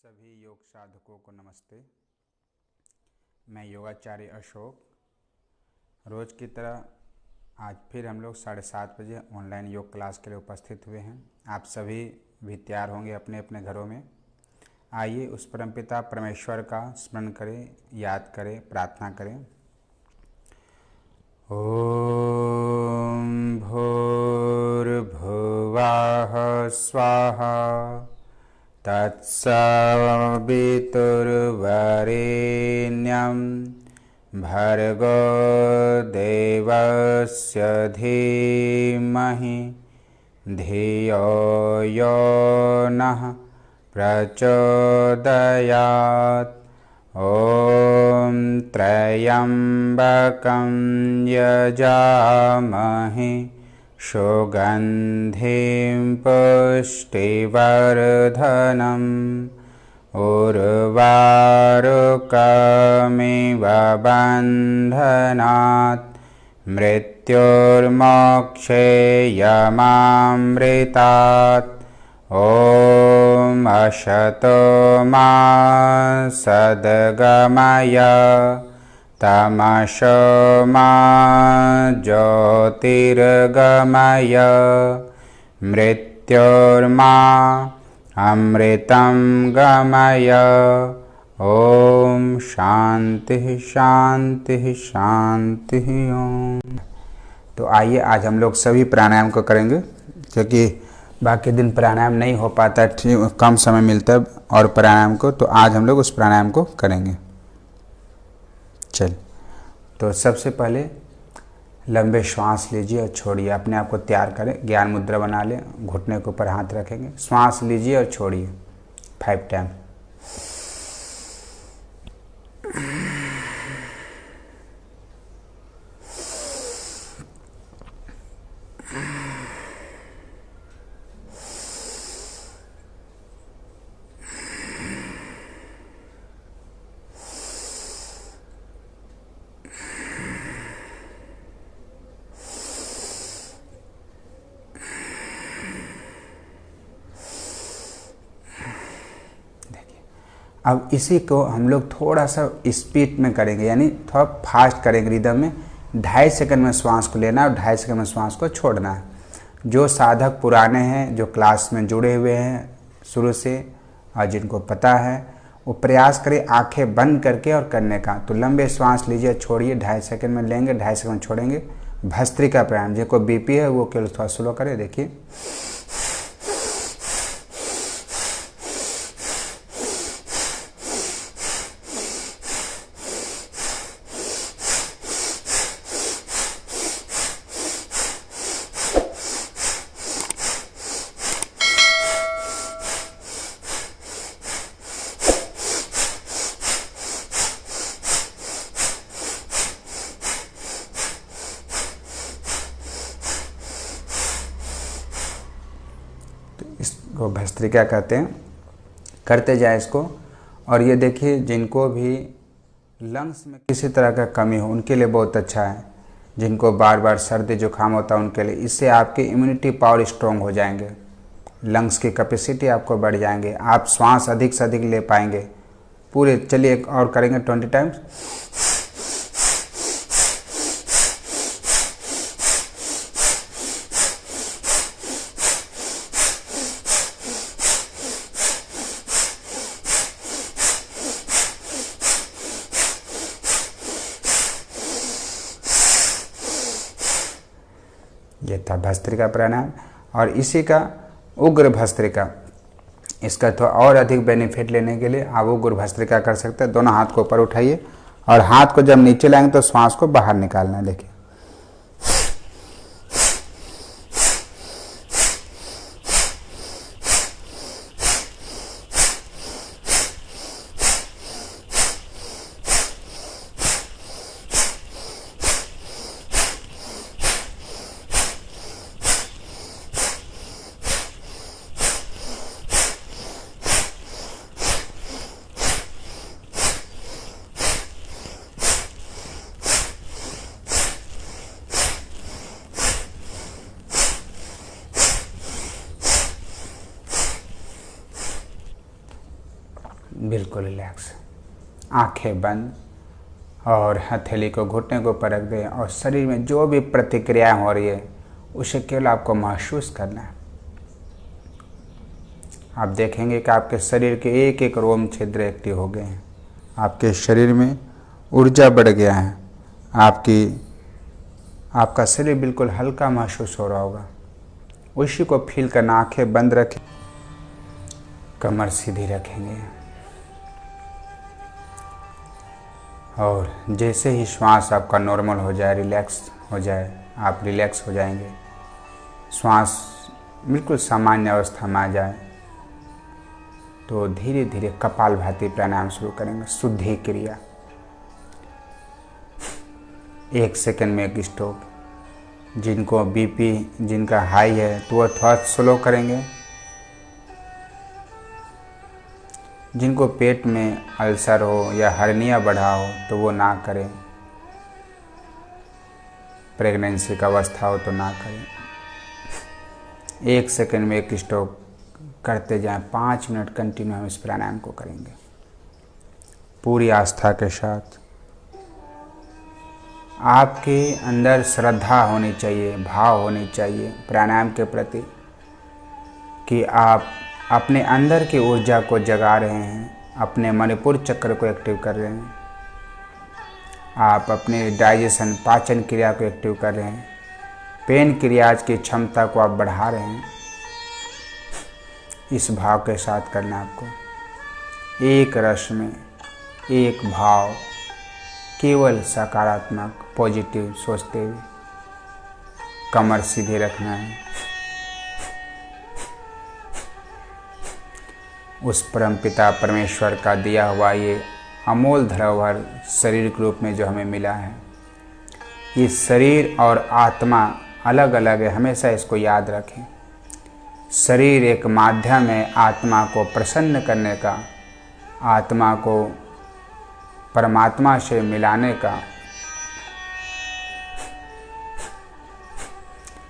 सभी योग साधकों को नमस्ते। मैं योगाचार्य अशोक। रोज़ की तरह आज फिर हम लोग 7:30 बजे ऑनलाइन योग क्लास के लिए उपस्थित हुए हैं। आप सभी भी तैयार होंगे अपने अपने घरों में। आइए उस परमपिता परमेश्वर का स्मरण करें, याद करें, प्रार्थना करें। ओम भूर्भुवः स्वाहा तत्सवितुर्वरेण्यं भर्गो देवस्य धीमहि धियो यो नः प्रचोदयात्। ॐ त्र्यम्बकं यजामहे सुगन्धिं पुष्टिवर्धनम् उर्वारुकमिव बन्धनात् मृत्युर्मोक्षे यमामृतात्। ॐ असतो मा सद्गमय तमसो मा ज्योतिर्गमय मृत्योर्मा अमृतं गमय। ओम शांति शांति शांति ओम। तो आइए आज हम लोग सभी प्राणायाम को करेंगे, क्योंकि बाकी दिन प्राणायाम नहीं हो पाता, कम समय मिलता है और प्राणायाम को, तो आज हम लोग उस प्राणायाम को करेंगे। चल, तो सबसे पहले लंबे श्वास लीजिए और छोड़िए। अपने आप को तैयार करें, ज्ञान मुद्रा बना लें, घुटने के ऊपर हाथ रखेंगे, श्वास लीजिए और छोड़िए 5 टाइम। अब इसी को हम लोग थोड़ा सा स्पीड में करेंगे, यानी थोड़ा फास्ट करेंगे रिदम में। 2.5 सेकंड में श्वास को लेना है और 2.5 सेकंड में श्वास को छोड़ना है। जो साधक पुराने हैं, जो क्लास में जुड़े हुए हैं शुरू से और जिनको पता है, वो प्रयास करें आंखें बंद करके और करने का। तो लंबे श्वास लीजिए, छोड़िए, 2.5 सेकंड में लेंगे, 2.5 सेकंड छोड़ेंगे। भस्त्रिका प्राणायाम, जिनको बीपी है वो केवल थोड़ा स्लो करें। देखिए, इसको भस्त्रिका कहते हैं। करते जाए इसको। और ये देखिए, जिनको भी लंग्स में किसी तरह का कमी हो उनके लिए बहुत अच्छा है। जिनको बार बार सर्दी जुकाम होता है उनके लिए, इससे आपकी इम्यूनिटी पावर स्ट्रॉन्ग हो जाएंगे, लंग्स की कैपेसिटी आपको बढ़ जाएंगे, आप श्वास अधिक से अधिक ले पाएंगे पूरे। चलिए एक और करेंगे 20 टाइम्स। ये था भस्त्रिका प्राणायाम। और इसी का उग्र भस्त्रिका, इसका तो और अधिक बेनिफिट लेने के लिए आप उग्र भस्त्रिका कर सकते हैं। दोनों हाथ को ऊपर उठाइए और हाथ को जब नीचे लाएंगे तो श्वास को बाहर निकालना है। देखिए, बिल्कुल रिलैक्स, आंखें बंद और हथेली को घुटने को पर रख दें और शरीर में जो भी प्रतिक्रियाएं हो रही है उसे केवल आपको महसूस करना है। आप देखेंगे कि आपके शरीर के एक एक रोम छिद्र एक्टिव हो गए हैं, आपके शरीर में ऊर्जा बढ़ गया है, आपका शरीर बिल्कुल हल्का महसूस हो रहा होगा। उसी को फील करना। आंखें बंद रखें, कमर सीधी रखेंगे और जैसे ही श्वास आपका नॉर्मल हो जाए, रिलैक्स हो जाए, आप रिलैक्स हो जाएंगे। श्वास बिल्कुल सामान्य अवस्था में आ जाए तो धीरे धीरे कपालभाति प्राणायाम शुरू करेंगे। शुद्धि क्रिया, 1 सेकंड में एक स्टॉप। जिनको बीपी जिनका हाई है तो वह थोड़ा स्लो करेंगे। जिनको पेट में अल्सर हो या हर्निया बढ़ा हो तो वो ना करें। प्रेगनेंसी का अवस्था हो तो ना करें। 1 सेकंड में एक स्टॉप करते जाएं। 5 मिनट कंटिन्यू हम इस प्राणायाम को करेंगे पूरी आस्था के साथ। आपके अंदर श्रद्धा होनी चाहिए, भाव होनी चाहिए प्राणायाम के प्रति कि आप अपने अंदर की ऊर्जा को जगा रहे हैं, अपने मणिपुर चक्र को एक्टिव कर रहे हैं, आप अपने डाइजेशन पाचन क्रिया को एक्टिव कर रहे हैं, पेन क्रियाज की क्षमता को आप बढ़ा रहे हैं। इस भाव के साथ करना आपको। एक रस में एक भाव, केवल सकारात्मक पॉजिटिव सोचते हुए कमर सीधे रखना है। उस परमपिता परमेश्वर का दिया हुआ ये अमोल धरोहर शरीर के रूप में जो हमें मिला है, ये शरीर और आत्मा अलग अलग है, हमेशा इसको याद रखें। शरीर एक माध्यम है आत्मा को प्रसन्न करने का, आत्मा को परमात्मा से मिलाने का।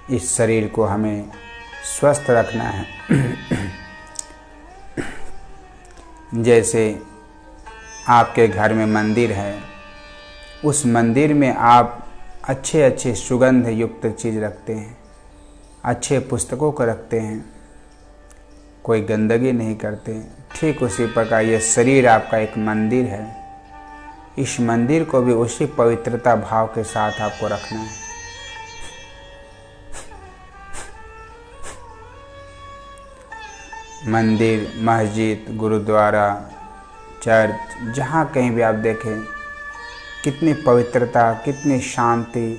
इस शरीर को हमें स्वस्थ रखना है। जैसे आपके घर में मंदिर है, उस मंदिर में आप अच्छे अच्छे सुगंध युक्त चीज़ रखते हैं, अच्छे पुस्तकों को रखते हैं, कोई गंदगी नहीं करते। ठीक उसी प्रकार ये शरीर आपका एक मंदिर है। इस मंदिर को भी उसी पवित्रता भाव के साथ आपको रखना है। मंदिर, मस्जिद, गुरुद्वारा, चर्च, जहाँ कहीं भी आप देखें कितनी पवित्रता, कितनी शांति,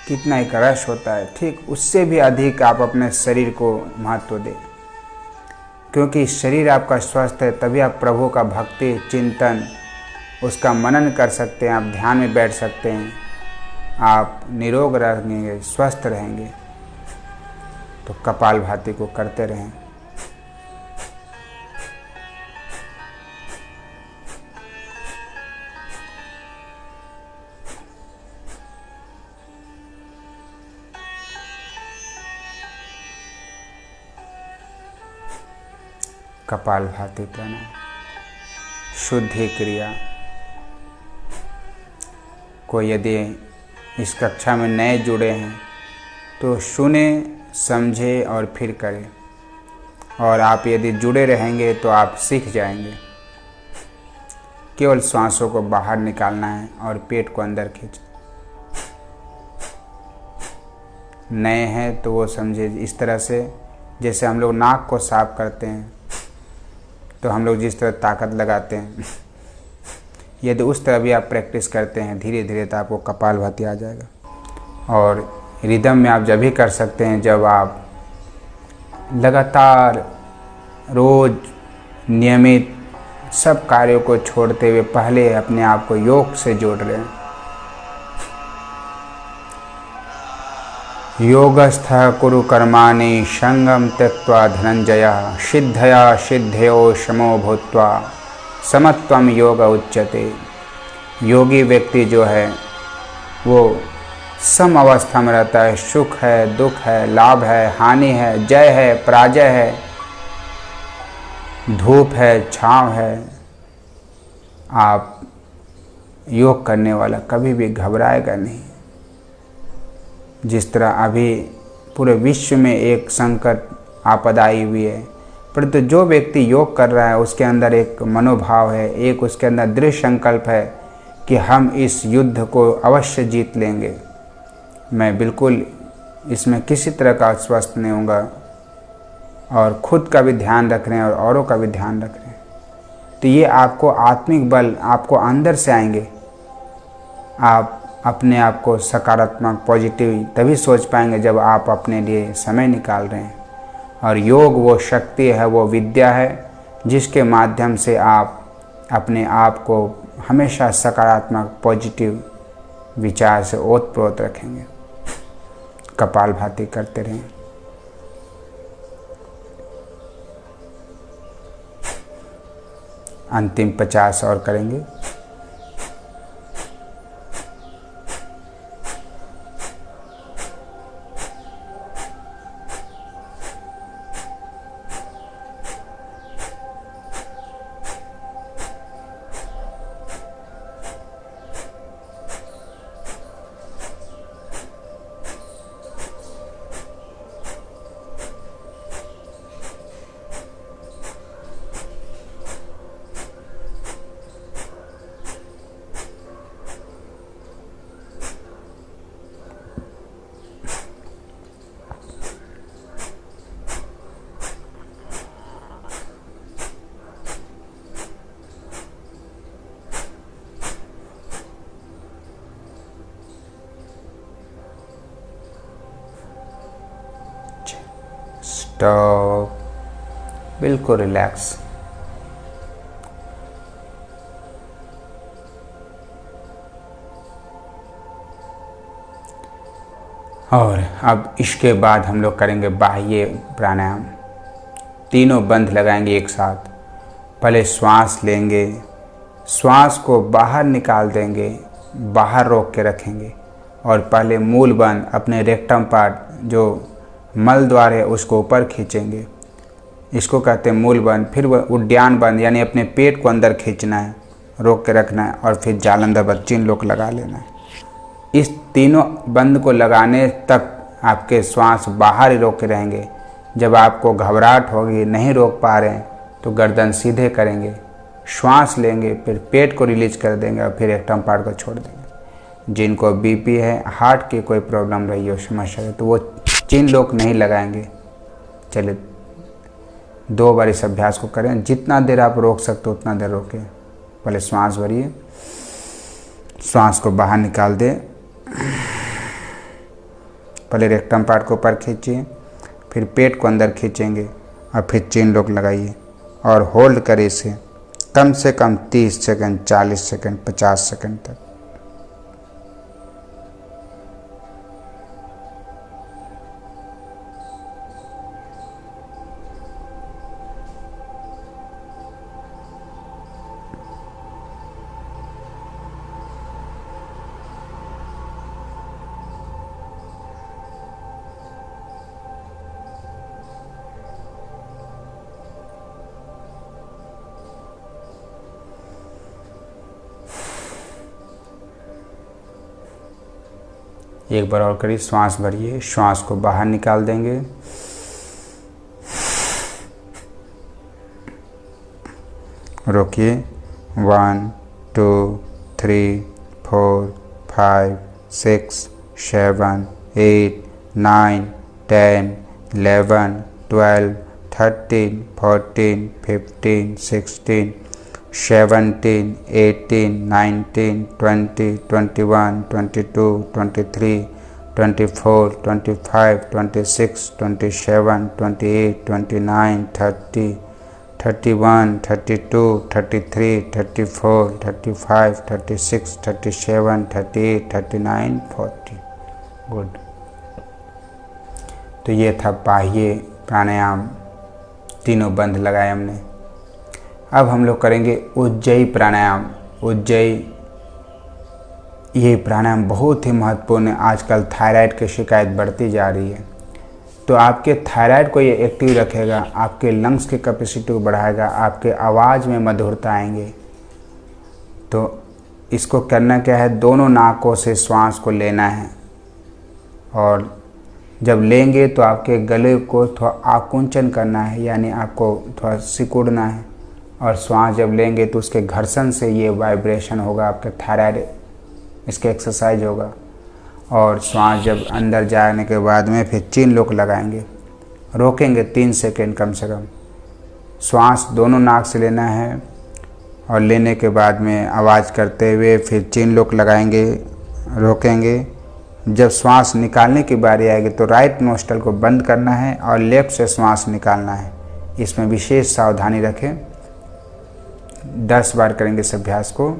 कितना एक रस होता है। ठीक उससे भी अधिक आप अपने शरीर को महत्व दें, क्योंकि शरीर आपका स्वस्थ है तभी आप प्रभु का भक्ति चिंतन उसका मनन कर सकते हैं, आप ध्यान में बैठ सकते हैं, आप निरोग रहेंगे, स्वस्थ रहेंगे। तो कपालभाति को करते रहें। कपालभाति प्राणायाम, शुद्धि क्रिया। कोई यदि इस कक्षा में नए जुड़े हैं तो सुने, समझे और फिर करें। और आप यदि जुड़े रहेंगे तो आप सीख जाएंगे। केवल सांसों को बाहर निकालना है और पेट को अंदर खींच। नए हैं तो वो समझे इस तरह से, जैसे हम लोग नाक को साफ करते हैं तो हम लोग जिस तरह ताकत लगाते हैं, यदि उस तरह भी आप प्रैक्टिस करते हैं धीरे धीरे तो आपको कपालभाति आ जाएगा। और रिदम में आप जब भी कर सकते हैं जब आप लगातार रोज नियमित सब कार्यों को छोड़ते हुए पहले अपने आप को योग से जोड़ रहे हैं। योगस्थ कुरु कर्माणि संगम त्यक्त्वा धनंजय सिद्धया सिद्धयो समो भूत्वा समत्वम योग उच्यते। योगी व्यक्ति जो है वो सम अवस्था में रहता है। सुख है, दुख है, लाभ है, हानि है, जय है, पराजय है, धूप है, छाँव है, आप योग करने वाला कभी भी घबराएगा नहीं। जिस तरह अभी पूरे विश्व में एक संकट आपदा आई हुई है, परंतु जो व्यक्ति योग कर रहा है उसके अंदर एक मनोभाव है, एक उसके अंदर दृढ़ संकल्प है कि हम इस युद्ध को अवश्य जीत लेंगे। मैं बिल्कुल इसमें किसी तरह का अस्वस्थ नहीं होऊंगा, और खुद का भी ध्यान रख रहे हैं और औरों का भी ध्यान रख रहे हैं। तो ये आपको आत्मिक बल आपको अंदर से आएंगे। आप अपने आप को सकारात्मक पॉजिटिव तभी सोच पाएंगे जब आप अपने लिए समय निकाल रहे हैं। और योग वो शक्ति है, वो विद्या है जिसके माध्यम से आप अपने आप को हमेशा सकारात्मक पॉजिटिव विचार से ओतप्रोत रखेंगे। कपालभाति करते रहें। अंतिम 50 और करेंगे। स्टॉप, बिल्कुल रिलैक्स। और अब इसके बाद हम लोग करेंगे बाह्य प्राणायाम। तीनों बंध लगाएंगे एक साथ। पहले श्वास लेंगे, श्वास को बाहर निकाल देंगे, बाहर रोक के रखेंगे, और पहले मूल बंद अपने रेक्टम पार्ट जो मल द्वार है उसको ऊपर खींचेंगे, इसको कहते हैं मूल बंद। फिर वह उद्यान बंद यानी अपने पेट को अंदर खींचना है, रोक के रखना है, और फिर जालंधर बंद चिन्ह लोग लगा लेना है। इस तीनों बंद को लगाने तक आपके श्वास बाहर ही रोके रहेंगे। जब आपको घबराहट होगी, नहीं रोक पा रहे हैं, तो गर्दन सीधे करेंगे, श्वास लेंगे, फिर पेट को रिलीज कर देंगे और फिर रेक्टम पार्ट को छोड़ देंगे। जिनको बीपी है, हार्ट की कोई प्रॉब्लम रही हो, समस्या है, तो वो चिन्ह लोग नहीं लगाएंगे। चलिए 2 बार इस अभ्यास को करें। जितना देर आप रोक सकते हो उतना देर रोकें। पहले श्वास भरिए, श्वास को बाहर निकाल दें, पहले रेक्टम पार्ट को ऊपर खींचिए, फिर पेट को अंदर खींचेंगे और फिर चिन्ह लोग लगाइए और होल्ड करें इसे कम से कम 30 सेकंड, 40 सेकंड, 50 सेकंड तक। एक बार और करिए। श्वास भरिए, श्वास को बाहर निकाल देंगे, रोकिए। 1 2 3 4 5 6 7 8 9 10 11 12 13 14 15 16 17 18 19 20 21 22 23 24 25 26 27 28 29 30 31 32 33 34 35 36 37 38 39 40। गुड। तो ये था बाह्य प्राणायाम, तीनों बंध लगाए हमने। अब हम लोग करेंगे उज्जयी प्राणायाम। उज्जयी, ये प्राणायाम बहुत ही महत्वपूर्ण है। आजकल थायराइड की शिकायत बढ़ती जा रही है, तो आपके थायराइड को ये एक्टिव रखेगा, आपके लंग्स की कैपेसिटी को बढ़ाएगा, आपके आवाज़ में मधुरता आएंगे। तो इसको करना क्या है, दोनों नाकों से श्वास को लेना है और जब लेंगे तो आपके गले को थोड़ा आकुंचन करना है, यानी आपको थोड़ा सिकुड़ना है। और श्वास जब लेंगे तो उसके घर्षण से ये वाइब्रेशन होगा, आपके थायराइड इसके एक्सरसाइज होगा। और श्वास जब अंदर जाने के बाद में फिर 3 लोक लगाएंगे, रोकेंगे 3 सेकेंड कम से कम। श्वास दोनों नाक से लेना है और लेने के बाद में आवाज़ करते हुए फिर 3 लोक लगाएंगे, रोकेंगे। जब श्वास निकालने की बारी आएगी तो राइट नोस्ट्रल को बंद करना है और लेफ्ट से श्वास निकालना है। इसमें विशेष सावधानी रखें। 10 बार करेंगे इस अभ्यास को।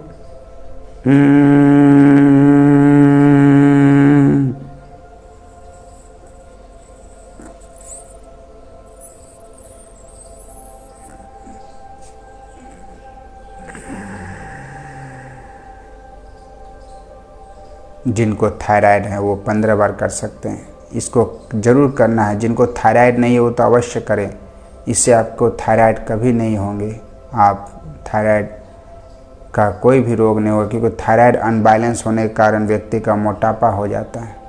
जिनको थायराइड है वो 15 बार कर सकते हैं। इसको ज़रूर करना है। जिनको थायराइड नहीं है वो तो अवश्य करें। इससे आपको थायराइड कभी नहीं होंगे, आप थायराइड का कोई भी रोग नहीं होगा, क्योंकि थायराइड अनबैलेंस होने के कारण व्यक्ति का मोटापा हो जाता है।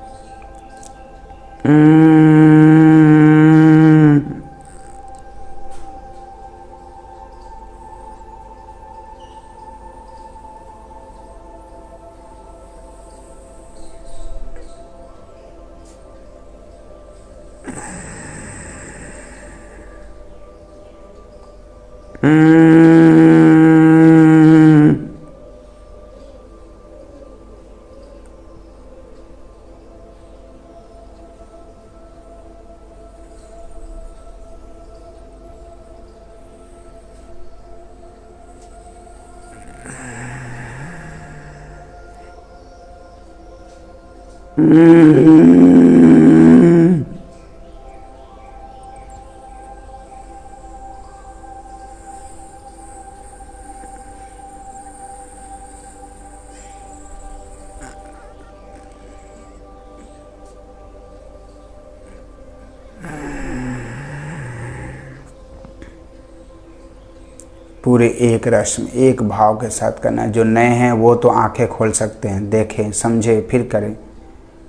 पूरे एक रस में एक भाव के साथ करना है। जो नए हैं वो तो आंखें खोल सकते हैं, देखें समझें फिर करें,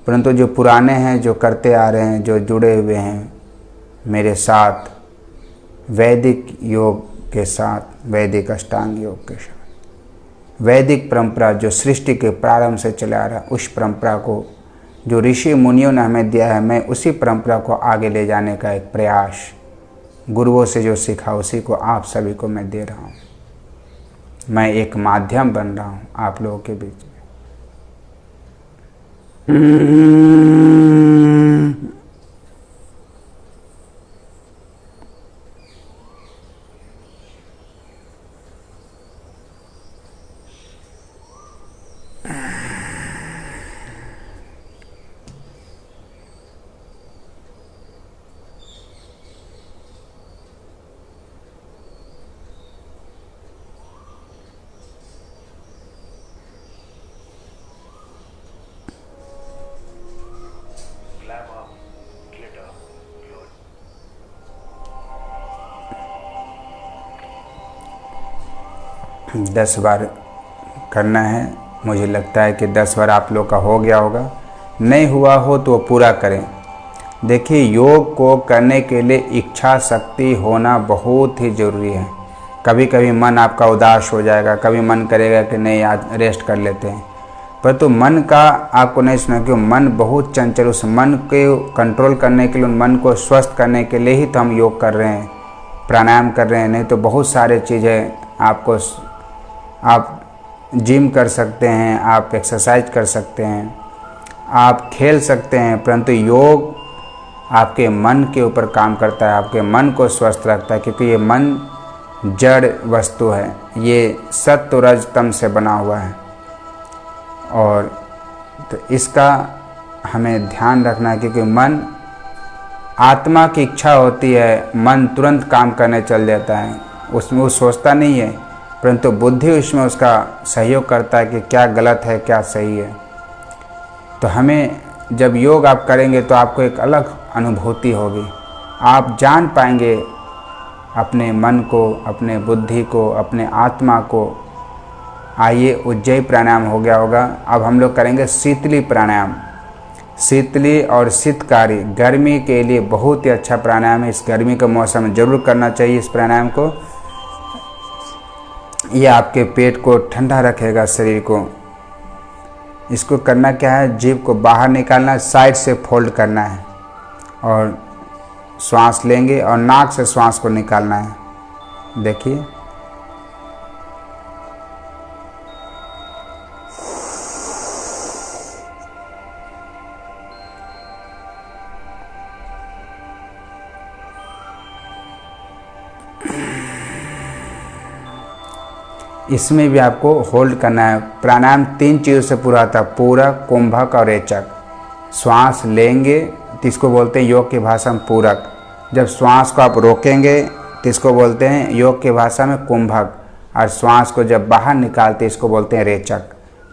परंतु जो पुराने हैं, जो करते आ रहे हैं, जो जुड़े हुए हैं मेरे साथ वैदिक योग के साथ, वैदिक अष्टांग योग के साथ, वैदिक परंपरा जो सृष्टि के प्रारंभ से चला आ रहा है, उस परंपरा को जो ऋषि मुनियों ने हमें दिया है, मैं उसी परंपरा को आगे ले जाने का एक प्रयास, गुरुओं से जो सीखा उसी को आप सभी को मैं दे रहा हूँ। मैं एक माध्यम बन रहा हूँ आप लोगों के बीच में। दस बार करना है। मुझे लगता है कि 10 बार आप लोग का हो गया होगा। नहीं हुआ हो तो पूरा करें। देखिए, योग को करने के लिए इच्छा शक्ति होना बहुत ही ज़रूरी है। कभी कभी मन आपका उदास हो जाएगा, कभी मन करेगा कि नहीं आज रेस्ट कर लेते हैं, परंतु मन का आपको नहीं सुना, क्यों मन बहुत चंचल। उस मन को कंट्रोल करने के लिए, उन मन को स्वस्थ करने के लिए ही तो हम योग कर रहे हैं, प्राणायाम कर रहे हैं। नहीं तो बहुत सारे चीज़ें आपको, आप जिम कर सकते हैं, आप एक्सरसाइज कर सकते हैं, आप खेल सकते हैं, परंतु योग आपके मन के ऊपर काम करता है, आपके मन को स्वस्थ रखता है, क्योंकि ये मन जड़ वस्तु है, ये सत्व रज तम से बना हुआ है। और तो इसका हमें ध्यान रखना है, क्योंकि मन, आत्मा की इच्छा होती है, मन तुरंत काम करने चल जाता है, उसमें वो सोचता नहीं है, परंतु बुद्धि उसमें उसका सहयोग करता है कि क्या गलत है क्या सही है। तो हमें जब योग आप करेंगे तो आपको एक अलग अनुभूति होगी। आप जान पाएंगे अपने मन को, अपने बुद्धि को, अपने आत्मा को। आइए, उज्जयी प्राणायाम हो गया होगा। अब हम लोग करेंगे शीतली प्राणायाम। शीतली और शीतकारी गर्मी के लिए बहुत ही अच्छा प्राणायाम है। इस गर्मी के मौसम में जरूर करना चाहिए इस प्राणायाम को। ये आपके पेट को ठंडा रखेगा, शरीर को। इसको करना क्या है, जीभ को बाहर निकालना है, साइड से फोल्ड करना है और श्वास लेंगे और नाक से श्वास को निकालना है। देखिए, इसमें भी आपको होल्ड करना है। प्राणायाम 3 चीज़ों से पूरा होता है, पूरक, कुंभक और रेचक। श्वास लेंगे तो इसको बोलते हैं योग की भाषा में पूरक। जब श्वास को आप रोकेंगे तो इसको बोलते हैं योग की भाषा में कुंभक। और श्वास को जब बाहर निकालते इसको बोलते हैं रेचक।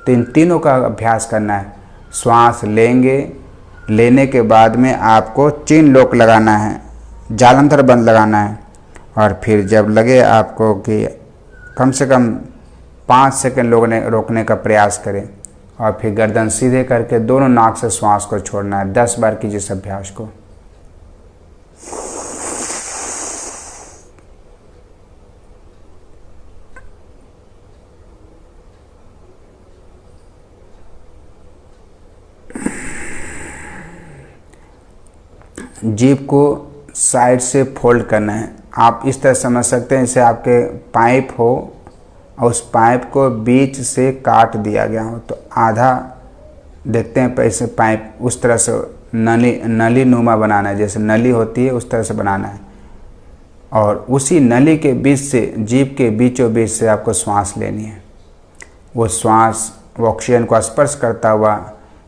तो इन तीनों का अभ्यास करना है। श्वास लेंगे, लेने के बाद में आपको चिन लोक लगाना है, जालंधर बंद लगाना है। और फिर जब लगे आपको कि कम से कम 5 सेकंड रोकने का प्रयास करें और फिर गर्दन सीधे करके दोनों नाक से श्वास को छोड़ना है। 10 बार कीजिए इस अभ्यास को। जीभ को साइड से फोल्ड करना है। आप इस तरह समझ सकते हैं जैसे आपके पाइप हो और उस पाइप को बीच से काट दिया गया हो, तो आधा देखते हैं पैसे पाइप उस तरह से नली नुमा बनाना है। जैसे नली होती है उस तरह से बनाना है और उसी नली के बीच से, जीभ के बीचों बीच से आपको श्वास लेनी है। वो श्वास ऑक्सीजन को स्पर्श करता हुआ,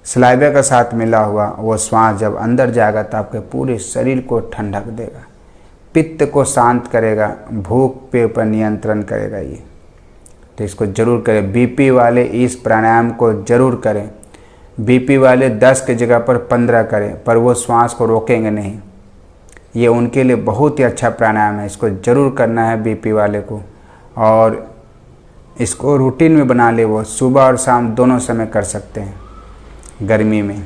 सलाइवा के साथ मिला हुआ वो श्वास जब अंदर जाएगा तो आपके पूरे शरीर को ठंडक देगा, पित्त को शांत करेगा, भूख पे ऊपर नियंत्रण करेगा ये। तो इसको जरूर करें। बीपी वाले इस प्राणायाम को जरूर करें। बीपी वाले 10 की जगह पर 15 करें, पर वो श्वास को रोकेंगे नहीं। ये उनके लिए बहुत ही अच्छा प्राणायाम है, इसको जरूर करना है बीपी वाले को। और इसको रूटीन में बना ले, वो सुबह और शाम दोनों समय कर सकते हैं गर्मी में।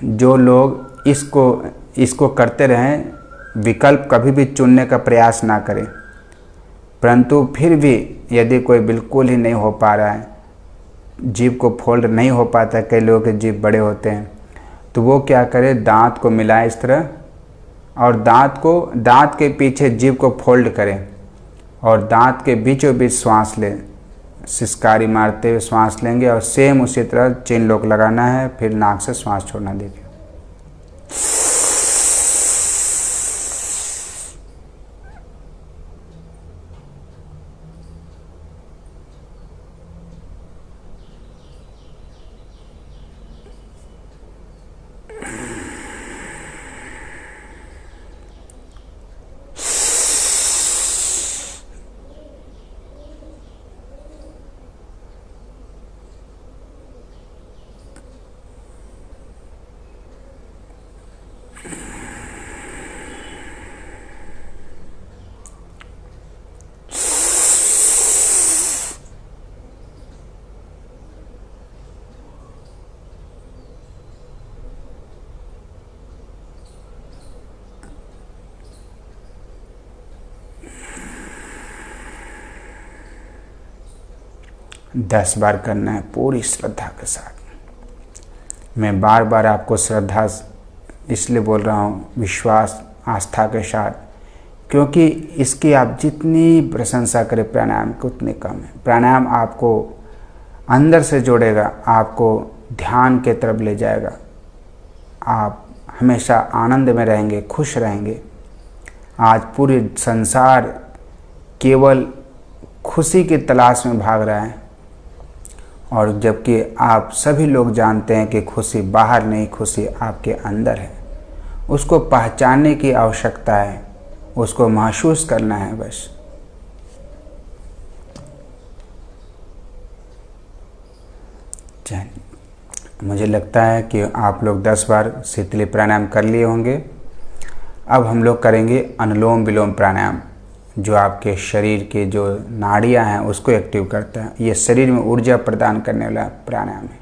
जो लोग इसको करते रहें, विकल्प कभी भी चुनने का प्रयास ना करें। परंतु फिर भी यदि कोई बिल्कुल ही नहीं हो पा रहा है, जीभ को फोल्ड नहीं हो पाता, कई लोगों के जीभ बड़े होते हैं, तो वो क्या करे, दांत को मिलाए इस तरह और दांत के पीछे जीभ को फोल्ड करें और दांत के बीचों बीच श्वास लें। सिसकारी मारते हुए श्वास लेंगे और सेम उसी तरह चिन लोक लगाना है, फिर नाक से श्वास छोड़ना। देखिए, दस बार करना है पूरी श्रद्धा के साथ। मैं बार बार आपको श्रद्धा इसलिए बोल रहा हूँ, विश्वास आस्था के साथ, क्योंकि इसकी आप जितनी प्रशंसा करें प्राणायाम की उतनी कम है। प्राणायाम आपको अंदर से जोड़ेगा, आपको ध्यान के तरफ ले जाएगा। आप हमेशा आनंद में रहेंगे, खुश रहेंगे। आज पूरे संसार केवल खुशी की तलाश में भाग रहा है, और जबकि आप सभी लोग जानते हैं कि खुशी बाहर नहीं, खुशी आपके अंदर है। उसको पहचानने की आवश्यकता है, उसको महसूस करना है बस। मुझे लगता है कि आप लोग 10 बार शीतली प्राणायाम कर लिए होंगे। अब हम लोग करेंगे अनुलोम विलोम प्राणायाम, जो आपके शरीर के जो नाड़ियां हैं उसको एक्टिव करता है। ये शरीर में ऊर्जा प्रदान करने वाला प्राणायाम है।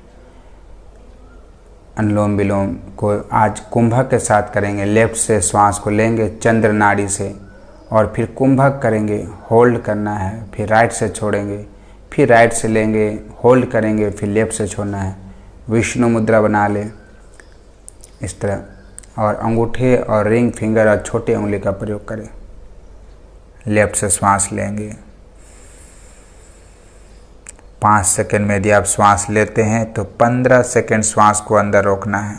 अनुलोम विलोम को आज कुंभक के साथ करेंगे। लेफ्ट से श्वास को लेंगे चंद्र नाड़ी से और फिर कुंभक करेंगे, होल्ड करना है, फिर राइट से छोड़ेंगे, फिर राइट से लेंगे, होल्ड करेंगे, फिर लेफ्ट से छोड़ना है। विष्णु मुद्रा बना ले इस तरह, और अंगूठे और रिंग फिंगर और छोटे उंगली का प्रयोग करें। लेफ्ट से श्वास लेंगे। 5 सेकंड में यदि आप श्वास लेते हैं तो 15 सेकंड श्वास को अंदर रोकना है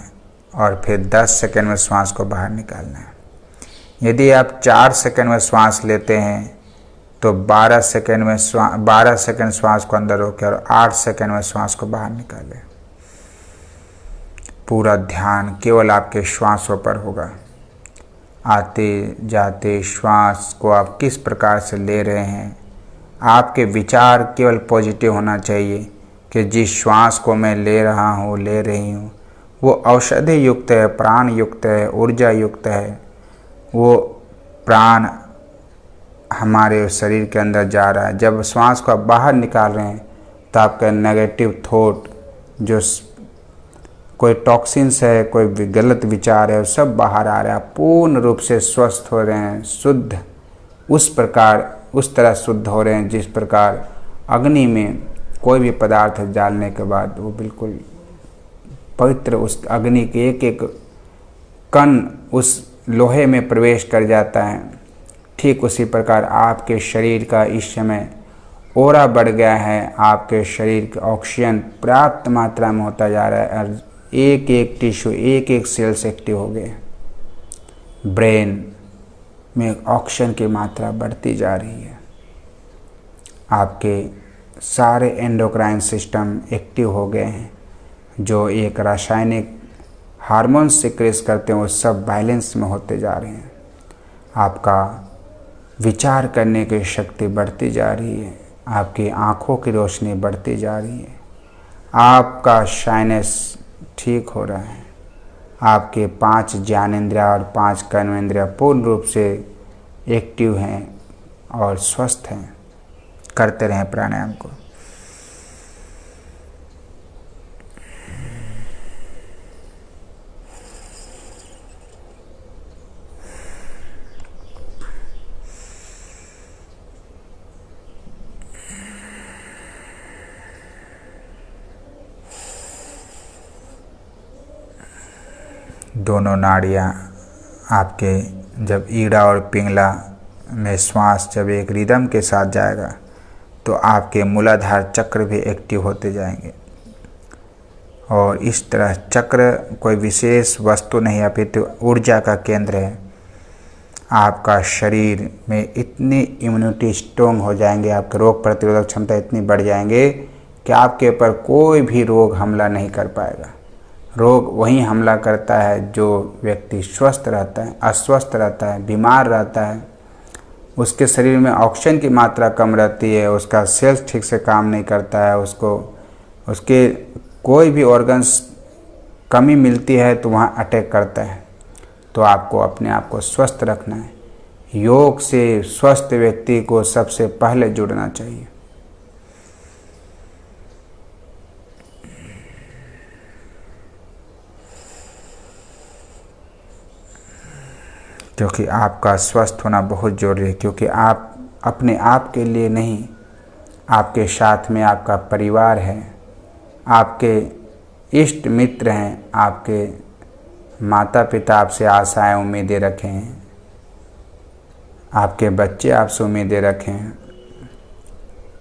और फिर 10 सेकंड में श्वास को बाहर निकालना है। यदि आप 4 सेकंड में श्वास लेते हैं तो 12 सेकंड श्वास को अंदर रोकें और 8 सेकंड में श्वास को बाहर निकालें। पूरा ध्यान केवल आपके श्वासों पर होगा। आते जाते श्वास को आप किस प्रकार से ले रहे हैं। आपके विचार केवल पॉजिटिव होना चाहिए कि जिस श्वास को मैं ले रहा हूँ, ले रही हूँ, वो औषधि युक्त है, प्राण युक्त है, ऊर्जा युक्त है। वो प्राण हमारे शरीर के अंदर जा रहा है। जब श्वास को आप बाहर निकाल रहे हैं तो आपका नेगेटिव थॉट, जो कोई टॉक्सिन्स है, कोई गलत विचार है, वो सब बाहर आ रहा है। आप पूर्ण रूप से स्वस्थ हो रहे हैं, शुद्ध, उस तरह शुद्ध हो रहे हैं जिस प्रकार अग्नि में कोई भी पदार्थ डालने के बाद वो बिल्कुल पवित्र, उस अग्नि के एक एक कण उस लोहे में प्रवेश कर जाता है। ठीक उसी प्रकार आपके शरीर का इस समय ओरा बढ़ गया है। आपके शरीर का ऑक्सीजन पर्याप्त मात्रा में होता जा रहा है और एक एक टिश्यू, एक एक सेल्स एक्टिव हो गए। ब्रेन में ऑक्सीजन की मात्रा बढ़ती जा रही है। आपके सारे एंडोक्राइन सिस्टम एक्टिव हो गए हैं। जो एक रासायनिक हार्मोन सिक्रेट करते हैं वो सब बैलेंस में होते जा रहे हैं। आपका विचार करने की शक्ति बढ़ती जा रही है। आपकी आँखों की रोशनी बढ़ती जा रही है। आपका साइनस ठीक हो रहा है। आपके 5 ज्ञानेंद्रिय और 5 कर्मेंद्रिय पूर्ण रूप से एक्टिव हैं और स्वस्थ हैं। करते रहें प्राणायाम को। दोनों नाड़ियाँ आपके जब ईड़ा और पिंगला में श्वास जब एक रिदम के साथ जाएगा तो आपके मूलाधार चक्र भी एक्टिव होते जाएंगे। और इस तरह चक्र कोई विशेष वस्तु नहीं, अपितु ऊर्जा का केंद्र है। आपका शरीर में इतनी इम्यूनिटी स्ट्रोंग हो जाएंगे, आपके रोग प्रतिरोधक क्षमता इतनी बढ़ जाएंगे कि आपके ऊपर कोई भी रोग हमला नहीं कर पाएगा। रोग वही हमला करता है जो व्यक्ति स्वस्थ रहता है, अस्वस्थ रहता है, बीमार रहता है। उसके शरीर में ऑक्सीजन की मात्रा कम रहती है, उसका सेल्स ठीक से काम नहीं करता है, उसके कोई भी ऑर्गन्स कमी मिलती है तो वहाँ अटैक करता है। तो आपको अपने आप को स्वस्थ रखना है। योग से स्वस्थ व्यक्ति को सबसे पहले जुड़ना चाहिए। क्योंकि आपका स्वस्थ होना बहुत ज़रूरी है। क्योंकि आप अपने आप के लिए नहीं, आपके साथ में आपका परिवार है, आपके इष्ट मित्र हैं, आपके माता पिता आपसे आशाएं उम्मीदें रखे हैं, आपके बच्चे आपसे उम्मीदें रखे हैं,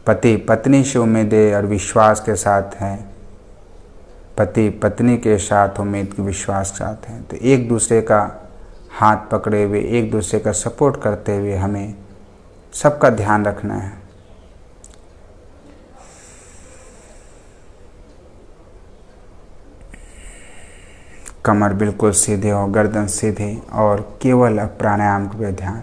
पति पत्नी से उम्मीदें और विश्वास के साथ हैं, पति पत्नी के साथ उम्मीद के विश्वास के साथ हैं। तो एक दूसरे का हाथ पकड़े हुए, एक दूसरे का सपोर्ट करते हुए हमें सबका ध्यान रखना है। कमर बिल्कुल सीधे हो, गर्दन सीधे, और केवल अब प्राणायाम पे ध्यान।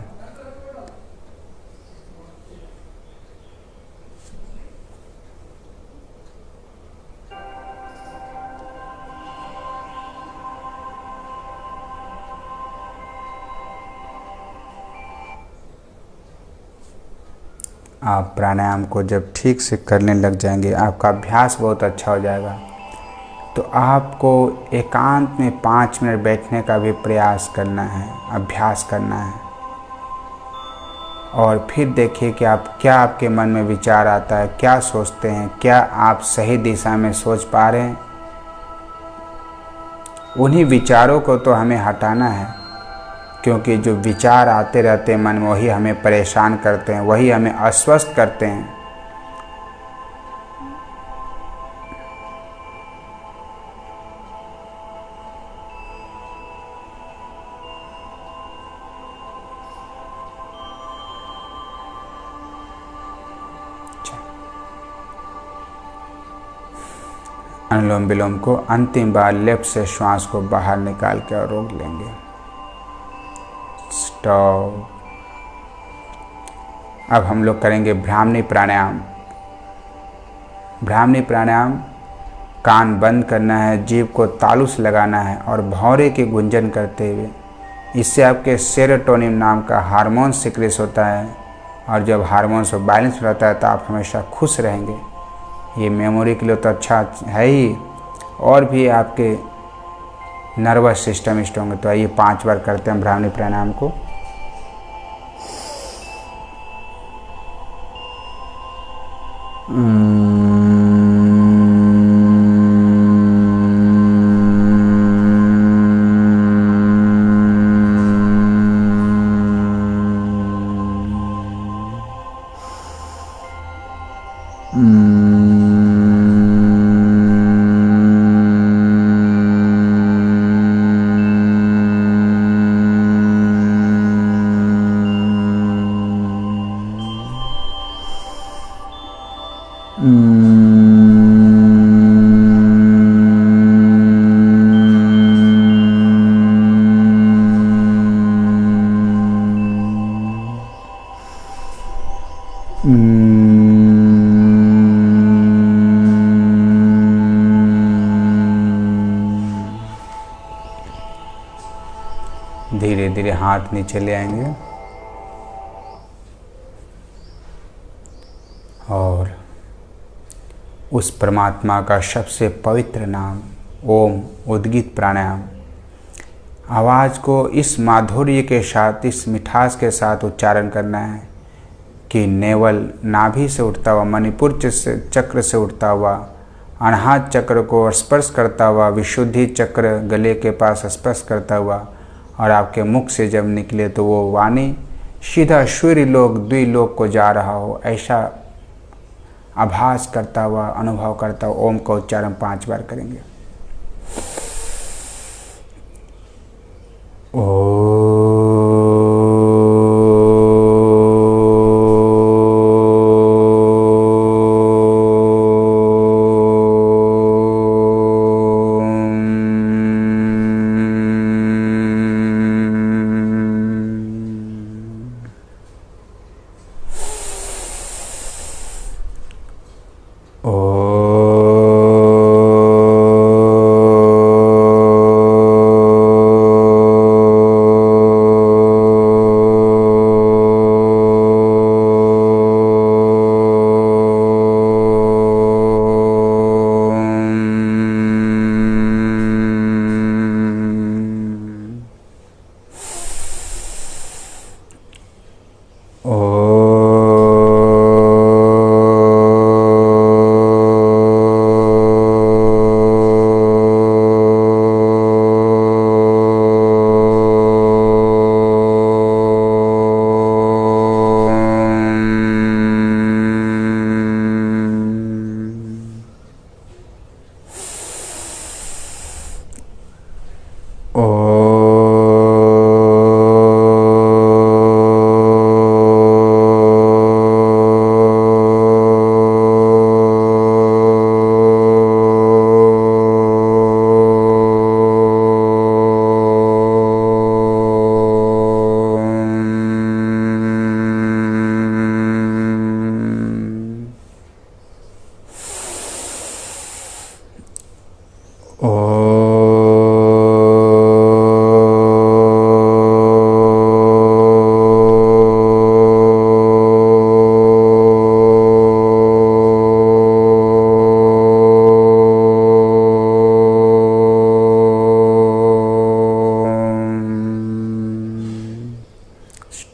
आप प्राणायाम को जब ठीक से करने लग जाएंगे, आपका अभ्यास बहुत अच्छा हो जाएगा, तो आपको एकांत में 5 मिनट बैठने का भी प्रयास करना है, अभ्यास करना है। और फिर देखिए कि आप क्या, आपके मन में विचार आता है, क्या सोचते हैं, क्या आप सही दिशा में सोच पा रहे हैं। उन्हीं विचारों को तो हमें हटाना है, क्योंकि जो विचार आते रहते हैं मन में, वही हमें परेशान करते हैं, वही हमें अस्वस्थ करते हैं। अनुलोम विलोम को अंतिम बार लेफ्ट से श्वास को बाहर निकाल के और रोक लेंगे। स्टॉप। अब हम लोग करेंगे भ्रामरी प्राणायाम। भ्रामरी प्राणायाम, कान बंद करना है, जीभ को तालू से लगाना है और भौरे की गुंजन करते हुए। इससे आपके सेरोटोनिन नाम का हार्मोन सिक्रेट होता है, और जब हार्मोन से बैलेंस रहता है तो आप हमेशा खुश रहेंगे। ये मेमोरी के लिए तो अच्छा है ही, और भी आपके नर्वस सिस्टम स्ट्रॉन्ग है। तो आइए 5 बार करते हैं भ्रामरी प्राणायाम को। धीरे धीरे हाथ नीचे ले आएंगे और उस परमात्मा का सबसे पवित्र नाम ओम उद्गीत प्राणायाम, आवाज़ को इस माधुर्य के साथ, इस मिठास के साथ उच्चारण करना है कि नेवल नाभि से उठता हुआ, मणिपुर चक्र से उठता हुआ, अनाहत चक्र को स्पर्श करता हुआ, विशुद्धि चक्र गले के पास स्पर्श करता हुआ, और आपके मुख से जब निकले तो वो वाणी सीधा सूर्य लोक द्विलोक को जा रहा हो, ऐसा आभास करता हुआ, अनुभव करता हुआ ओम का उच्चारण 5 बार करेंगे।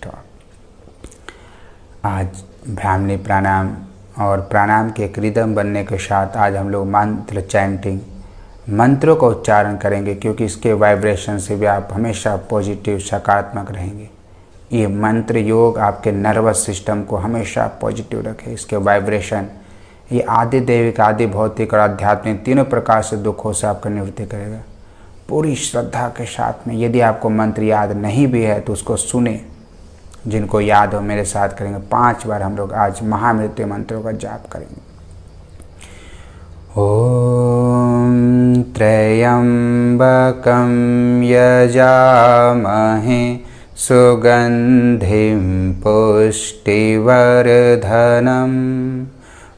प्रतिष्ठा। आज ब्राह्मणी प्राणायाम और प्राणायाम के एक रिदम बनने के साथ आज हम लोग मंत्र चैंटिंग, मंत्रों का उच्चारण करेंगे, क्योंकि इसके वाइब्रेशन से भी आप हमेशा पॉजिटिव सकारात्मक रहेंगे। ये मंत्र योग आपके नर्वस सिस्टम को हमेशा पॉजिटिव रखे। इसके वाइब्रेशन ये आदि दैविक, आदि भौतिक और आध्यात्मिक तीनों प्रकार से दुखों से आपका निवृत्ति करेगा। पूरी श्रद्धा के साथ में, यदि आपको मंत्र याद नहीं भी है तो उसको सुने, जिनको याद हो मेरे साथ करेंगे। 5 बार हम लोग आज महामृत्यु मंत्रों का जाप करेंगे। ओम त्र्यंबकं यजामहे सुगंधिं पुष्टिवर्धनम्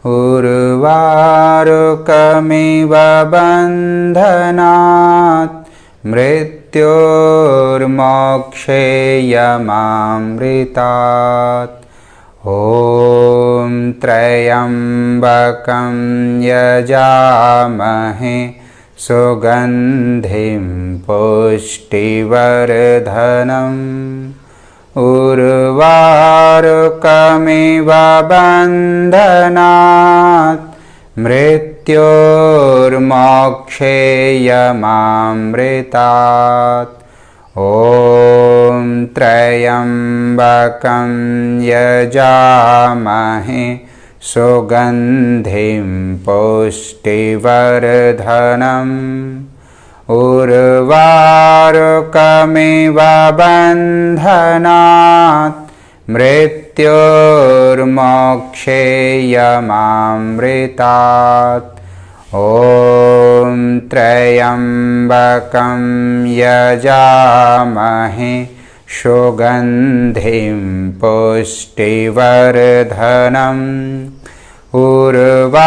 उर्वारुकमिव बन्धनात् मृत्योर्मोक्षेयमामृतात्। ॐ त्र्यंबकं यजामहे सुगंधिं पुष्टिवर्धनम् उर्वारुकमिव बन्धनात् मृत्योर्मोक्षेयमामृतात्। ॐ त्र्यंबकं यजामहे सुगंधिं पुष्टिवर्धनम् उर्वारुकमिव बन्धनात् मृत्योर्मोक्षेयमामृतात्। ॐ त्र्यंबकं यजामहे सुगंधिं पुष्टिवर्धनम् उर्वारुकमिव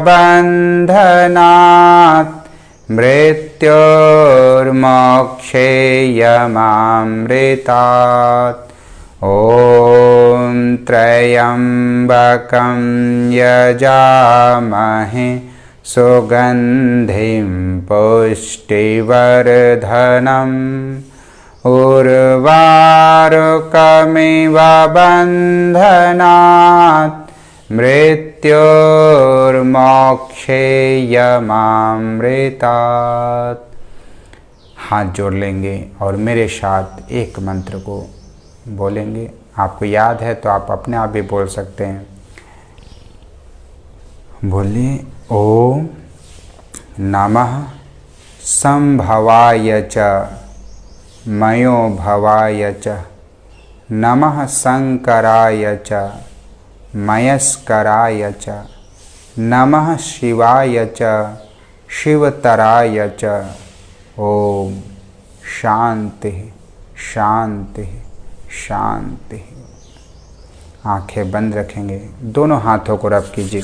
बन्धनात् मृत्योर्मोक्षेयमामृतात्। ॐ त्र्यंबकं यजामहे सुगंधिं पुष्टिवर्धनम् उर्वारुकमिव बन्धनात् मृत्योर्मोक्षेयमामृतात्। हाथ जोड़ लेंगे और मेरे साथ एक मंत्र को बोलेंगे। आपको याद है तो आप अपने आप भी बोल सकते हैं। बोलिए ओम नमः संभवाय च मयो भवाय च, नमः शंकराय च मयस्कराय च, नमः शिवाय च शिवतराय च। ओम शांति शांति शांति। आंखें बंद रखेंगे, दोनों हाथों को रब कीजिए।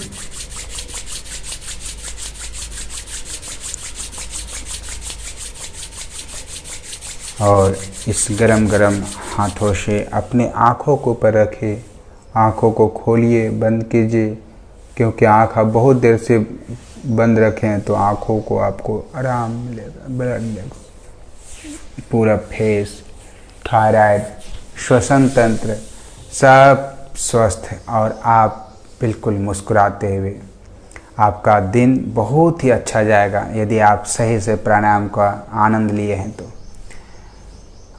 और इस गरम गरम हाथों से अपने आँखों को ऊपर रखिए। आँखों को खोलिए, बंद कीजिए, क्योंकि आँख आप बहुत देर से बंद रखें तो आँखों को आपको आराम मिलेगा, ब्लड मिलेगा। पूरा फेस, थायराइड, श्वसन तंत्र सब स्वस्थ और आप बिल्कुल मुस्कुराते हुए, आपका दिन बहुत ही अच्छा जाएगा यदि आप सही से प्राणायाम का आनंद लिए हैं तो।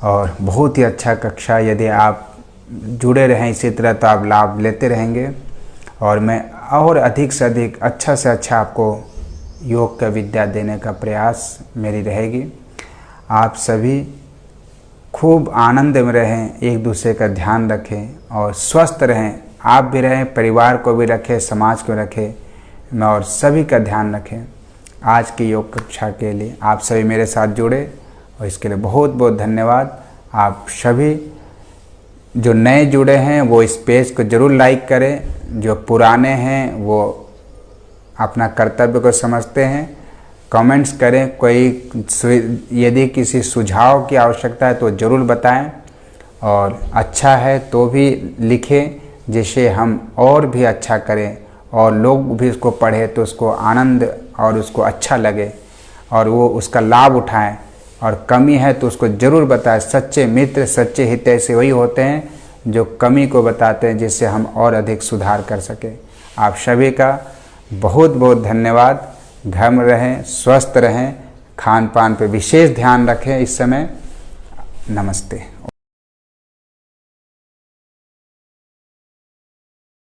और बहुत ही अच्छा कक्षा यदि आप जुड़े रहें इसी तरह तो आप लाभ लेते रहेंगे। और मैं और अधिक से अधिक अच्छा से अच्छा आपको योग का विद्या देने का प्रयास मेरी रहेगी। आप सभी खूब आनंद में रहें, एक दूसरे का ध्यान रखें और स्वस्थ रहें। आप भी रहें, परिवार को भी रखें, समाज को रखें और सभी का ध्यान रखें। आज की योग कक्षा के लिए आप सभी मेरे साथ जुड़े और इसके लिए बहुत बहुत धन्यवाद। आप सभी जो नए जुड़े हैं वो इस पेज को ज़रूर लाइक करें, जो पुराने हैं वो अपना कर्तव्य को समझते हैं कमेंट्स करें। कोई यदि किसी सुझाव की आवश्यकता है तो ज़रूर बताएं, और अच्छा है तो भी लिखें, जिससे हम और भी अच्छा करें और लोग भी उसको पढ़ें तो उसको आनंद और उसको अच्छा लगे और वो उसका लाभ उठाएं। और कमी है तो उसको ज़रूर बताएं। सच्चे मित्र, सच्चे हितैषी वही होते हैं जो कमी को बताते हैं, जिससे हम और अधिक सुधार कर सकें। आप सभी का बहुत बहुत धन्यवाद। घर में रहें, स्वस्थ रहें, खान पान पे विशेष ध्यान रखें इस समय। नमस्ते।